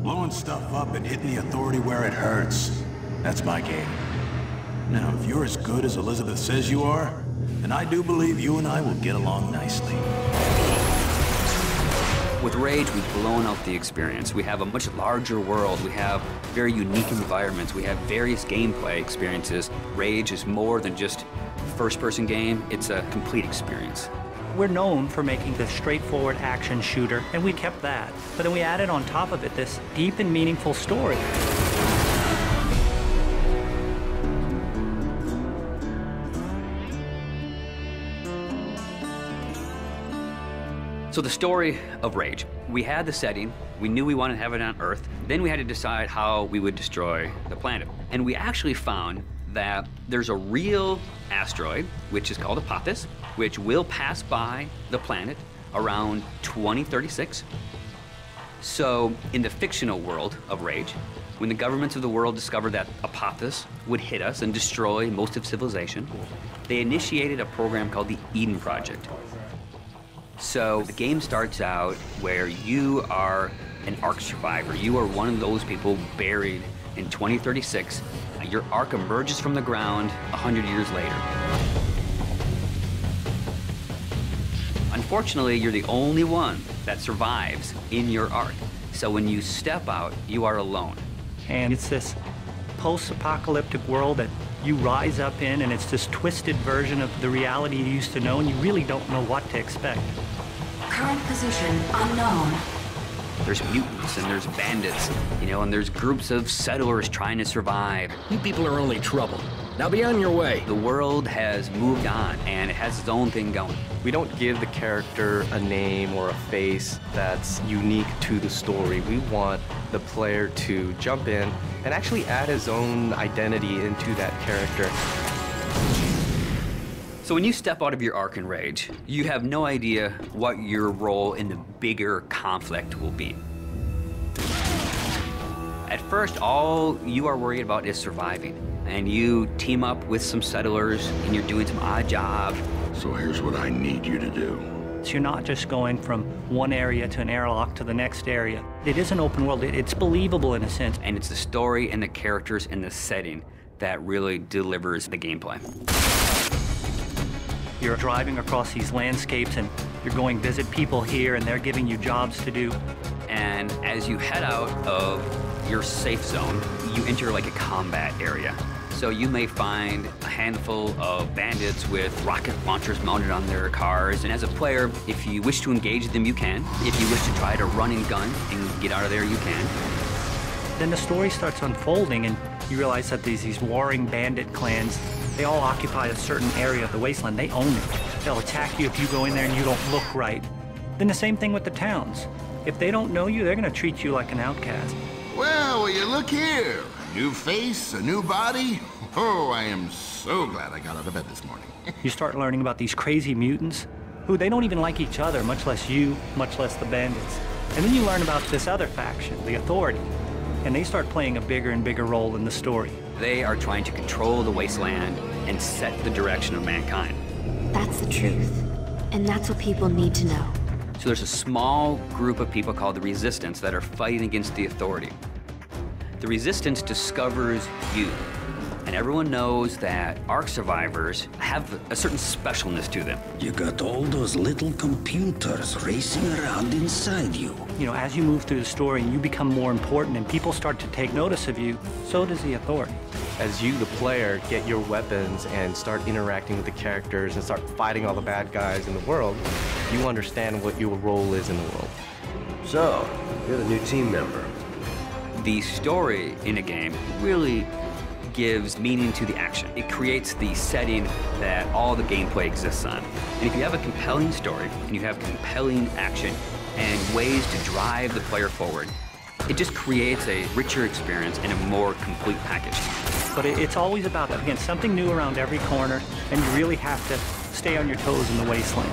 Blowing stuff up and hitting the authority where it hurts. That's my game. Now, if you're as good as Elizabeth says you are, then I do believe you and I will get along nicely. With Rage, we've blown out the experience. We have a much larger world. We have very unique environments. We have various gameplay experiences. Rage is more than just a first-person game. It's a complete experience. We're known for making the straightforward action shooter, and we kept that. But then we added on top of it this deep and meaningful story. So the story of Rage. We had the setting, we knew we wanted to have it on Earth, then we had to decide how we would destroy the planet. And we actually found that there's a real asteroid, which is called Apophis, which will pass by the planet around 2036. So in the fictional world of Rage, when the governments of the world discovered that Apophis would hit us and destroy most of civilization, they initiated a program called the Eden Project. So the game starts out where you are an Ark survivor. You are one of those people buried in 2036. Your Ark emerges from the ground 100 years later. Unfortunately, you're the only one that survives in your Ark. So when you step out, you are alone. And it's this post-apocalyptic world that you rise up in, and it's this twisted version of the reality you used to know, and you really don't know what to expect. Current position unknown. There's mutants and there's bandits, you know, and there's groups of settlers trying to survive. You people are only trouble. Now be on your way. The world has moved on, and it has its own thing going. We don't give the character a name or a face that's unique to the story. We want the player to jump in and actually add his own identity into that character. So when you step out of your Ark in Rage, you have no idea what your role in the bigger conflict will be. At first, all you are worried about is surviving. And you team up with some settlers, and you're doing some odd jobs. So here's what I need you to do. So you're not just going from one area to an airlock to the next area. It is an open world. It's believable in a sense. And it's the story and the characters and the setting that really delivers the gameplay. You're driving across these landscapes, and you're going visit people here, and they're giving you jobs to do. And as you head out of your safe zone, you enter like a combat area. So you may find a handful of bandits with rocket launchers mounted on their cars. And as a player, if you wish to engage them, you can. If you wish to try to run and gun and get out of there, you can. Then the story starts unfolding, and you realize that these warring bandit clans, they all occupy a certain area of the wasteland. They own it. They'll attack you if you go in there and you don't look right. Then the same thing with the towns. If they don't know you, they're going to treat you like an outcast. Well, will you look here? A new face, a new body. Oh, I am so glad I got out of bed this morning. You start learning about these crazy mutants who they don't even like each other, much less you, much less the bandits. And then you learn about this other faction, the Authority, and they start playing a bigger and bigger role in the story. They are trying to control the wasteland and set the direction of mankind. That's the truth. And that's what people need to know. So there's a small group of people called the Resistance that are fighting against the Authority. The Resistance discovers you. And everyone knows that Ark survivors have a certain specialness to them. You got all those little computers racing around inside you. You know, as you move through the story and you become more important and people start to take notice of you, so does the Authority. As you, the player, get your weapons and start interacting with the characters and start fighting all the bad guys in the world, you understand what your role is in the world. So, you're the new team member. The story in a game really gives meaning to the action. It creates the setting that all the gameplay exists on. And if you have a compelling story, and you have compelling action, and ways to drive the player forward, it just creates a richer experience and a more complete package. But it's always about, again, something new around every corner, and you really have to stay on your toes in the wasteland.